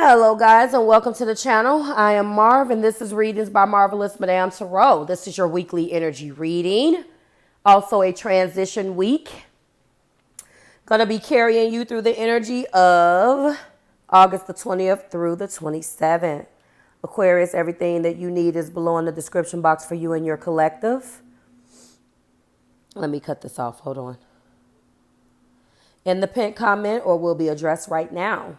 Hello guys and welcome to the channel. I am Marv and this is Readings by Marvelous Madame THRU. This is your weekly energy reading. Also a transition week. Going to be carrying you through the energy of August the 20th through the 27th. Aquarius, everything that you need is below in the description box for you and your collective. Let me cut this off. Hold on. In the pinned comment or will be addressed right now.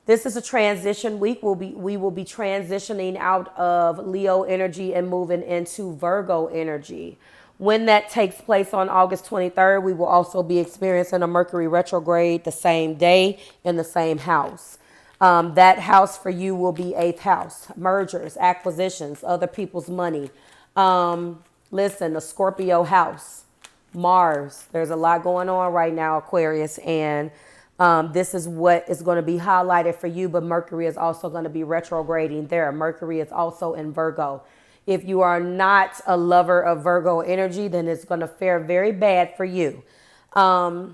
This is a transition week. We will be transitioning out of Leo energy and moving into Virgo energy. When that takes place on August 23rd, we will also be experiencing a Mercury retrograde the same day in the same house. That house for you will be 8th house. Mergers, acquisitions, other people's money. Listen, the Scorpio house, Mars. There's a lot going on right now, Aquarius, and this is what is going to be highlighted for you, but Mercury is also going to be retrograding there. Mercury is also in Virgo. If you are not a lover of Virgo energy, then it's going to fare very bad for you. So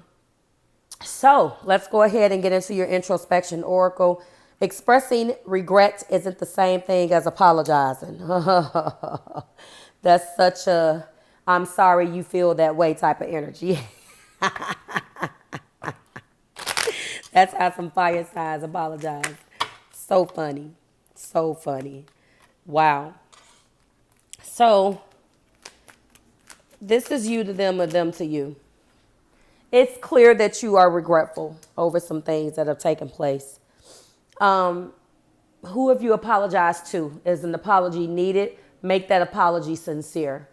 let's go ahead and get into your introspection oracle. Expressing regret isn't the same thing as apologizing. That's such a I'm sorry you feel that way type of energy. That's how some fire signs apologize. So funny. So funny. Wow. So, this is you to them or them to you. It's clear that you are regretful over some things that have taken place. Who have you apologized to? Is an apology needed? Make that apology sincere.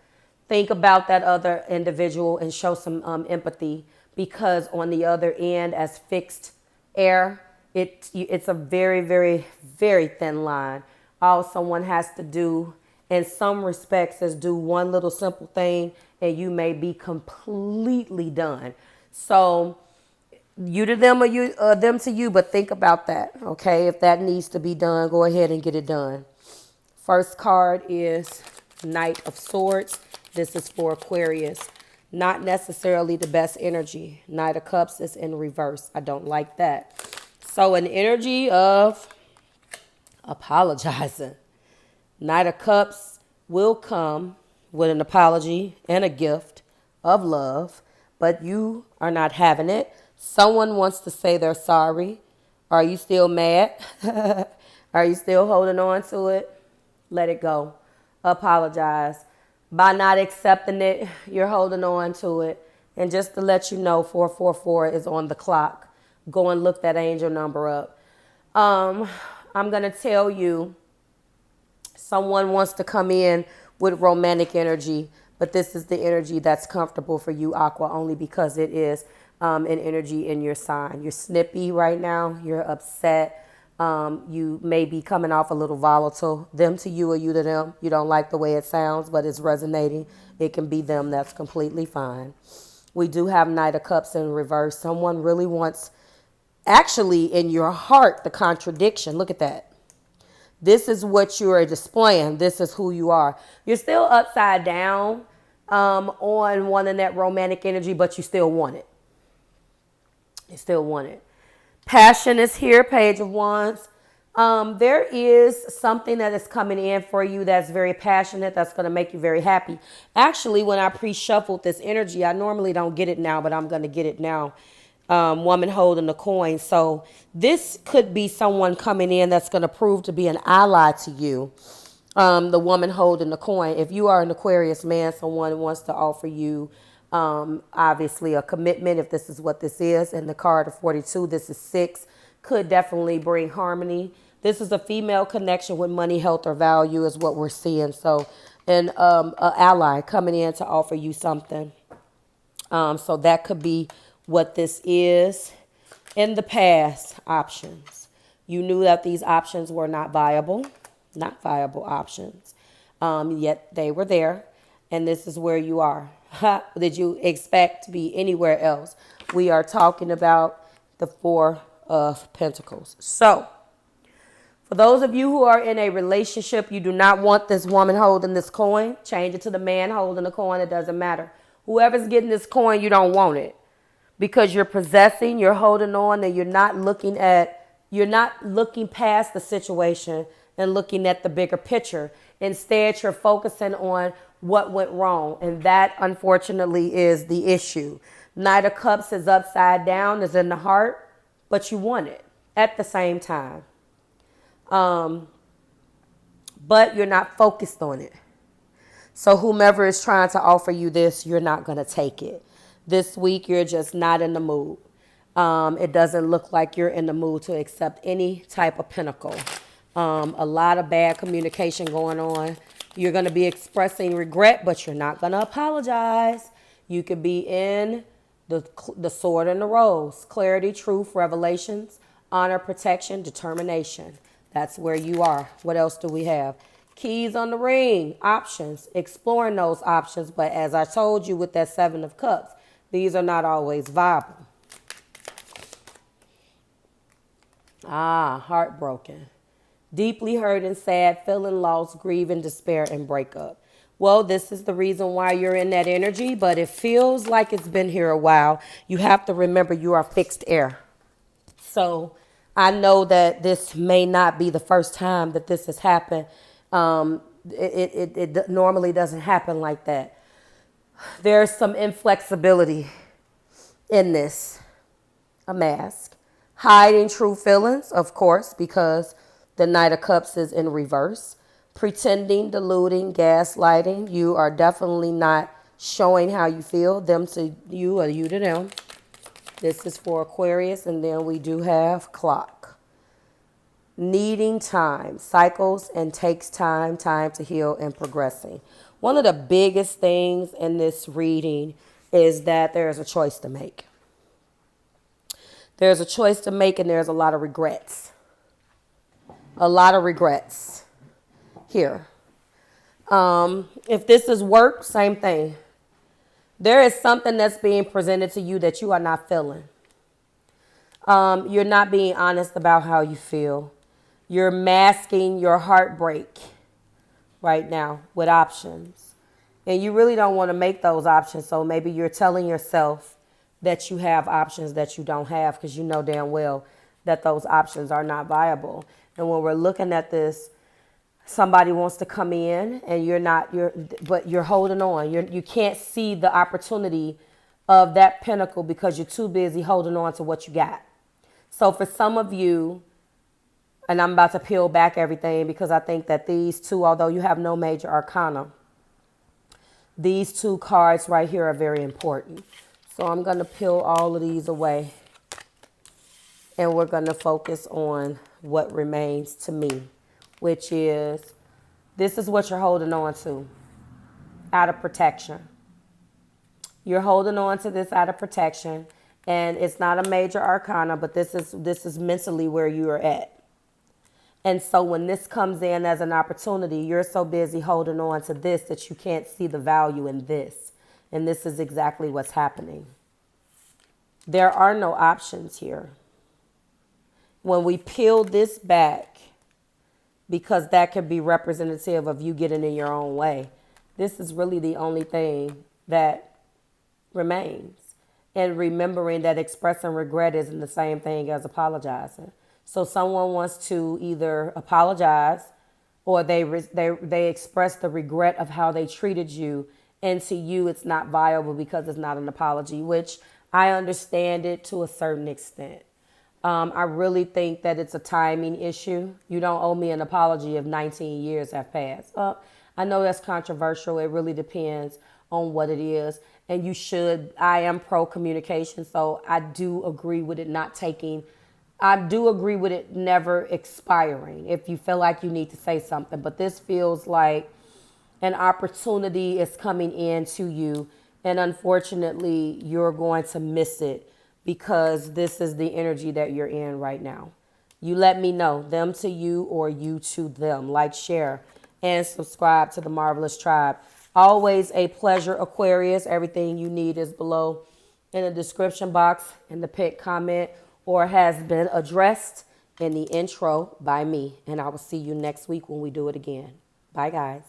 Think about that other individual and show some empathy, because on the other end, as fixed air, it's a very, very, very thin line. All someone has to do in some respects is do one little simple thing and you may be completely done. So you to them or you them to you, but think about that. Okay, if that needs to be done, go ahead and get it done. First card is Knight of Swords. This is for Aquarius. Not necessarily the best energy. Knight of Cups is in reverse. I don't like that. So an energy of apologizing. Knight of Cups will come with an apology and a gift of love, but you are not having it. Someone wants to say they're sorry. Are you still mad? Are you still holding on to it? Let it go. Apologize. By not accepting it, you're holding on to it. And just to let you know, 444 is on the clock. Go and look that angel number up. I'm going to tell you, someone wants to come in with romantic energy, but this is the energy that's comfortable for you, Aqua, only because it is an energy in your sign. You're snippy right now. You're upset. You may be coming off a little volatile. Them to you or you to them. You don't like the way it sounds, but it's resonating. It can be them. That's completely fine. We do have Knight of Cups in reverse. Someone really wants, actually in your heart, the contradiction. Look at that. This is what you are displaying. This is who you are. You're still upside down on wanting that romantic energy, but you still want it. You still want it. Passion is here, Page of Wands. There is something that is coming in for you that's very passionate, that's going to make you very happy. Actually, when I pre-shuffled this energy, I normally don't get it now, but I'm going to get it now. Woman holding the coin. So this could be someone coming in that's going to prove to be an ally to you. The woman holding the coin. If you are an Aquarius man, someone wants to offer you obviously a commitment, if this is what this is. And the card of 42, this is 6, could definitely bring harmony. This is a female connection with money, health, or value is what we're seeing. So an ally coming in to offer you something. So that could be what this is. In the past, options. You knew that these options were not viable options. Yet they were there. And this is where you are. Did you expect to be anywhere else? We are talking about the 4 of Pentacles. So, for those of you who are in a relationship, you do not want this woman holding this coin. Change it to the man holding the coin. It doesn't matter. Whoever's getting this coin, you don't want it. Because you're possessing, you're holding on, and you're not looking at, You're not looking past the situation and looking at the bigger picture. Instead, you're focusing on what went wrong. And that, unfortunately, is the issue. Knight of Cups is upside down, is in the heart, but you want it at the same time. But you're not focused on it. So whomever is trying to offer you this, you're not going to take it. This week, you're just not in the mood. It doesn't look like you're in the mood to accept any type of pinnacle. A lot of bad communication going on. You're going to be expressing regret, but you're not going to apologize. You could be in the sword and the rose. Clarity, truth, revelations, honor, protection, determination. That's where you are. What else do we have? Keys on the ring, options, exploring those options. But as I told you with that 7 of Cups, these are not always viable. Heartbroken. Deeply hurt and sad, feeling lost, grieving, despair, and breakup. Well, this is the reason why you're in that energy, but it feels like it's been here a while. You have to remember you are fixed air. So I know that this may not be the first time that this has happened. It normally doesn't happen like that. There's some inflexibility in this. A mask. Hiding true feelings, of course, because the Knight of Cups is in reverse. Pretending, deluding, gaslighting. You are definitely not showing how you feel. Them to you or you to them. This is for Aquarius. And then we do have clock. Needing time. Cycles and takes time. Time to heal and progressing. One of the biggest things in this reading is that there is a choice to make. There's a choice to make and there's a lot of regrets. A lot of regrets here. If this is work, same thing. There is something that's being presented to you that you are not feeling. You're not being honest about how you feel. You're masking your heartbreak right now with options. And you really don't want to make those options. So maybe you're telling yourself that you have options that you don't have because you know damn well that those options are not viable. And when we're looking at this, somebody wants to come in and but you're holding on. You can't see the opportunity of that pinnacle because you're too busy holding on to what you got. So for some of you, and I'm about to peel back everything because I think that these two, although you have no major arcana, these two cards right here are very important. So I'm going to peel all of these away. And we're going to focus on what remains to me, which is, this is what you're holding on to out of protection. You're holding on to this out of protection. And it's not a major arcana, but this is mentally where you are at. And so when this comes in as an opportunity, you're so busy holding on to this that you can't see the value in this. And this is exactly what's happening. There are no options here. When we peel this back, because that could be representative of you getting in your own way, this is really the only thing that remains. And remembering that expressing regret isn't the same thing as apologizing. So someone wants to either apologize or they express the regret of how they treated you. And to you, it's not viable because it's not an apology, which I understand it to a certain extent. I really think that it's a timing issue. You don't owe me an apology if 19 years have passed. I know that's controversial. It really depends on what it is. And you should, I am pro communication, so I do agree with it I do agree with it never expiring if you feel like you need to say something. But this feels like an opportunity is coming in to you. And unfortunately, you're going to miss it because this is the energy that you're in right now. You let me know, them to you or you to them. Like, share, and subscribe to the Marvelous Tribe. Always a pleasure, Aquarius. Everything you need is below in the description box, in the pinned comment, or has been addressed in the intro by me. And I will see you next week when we do it again. Bye, guys.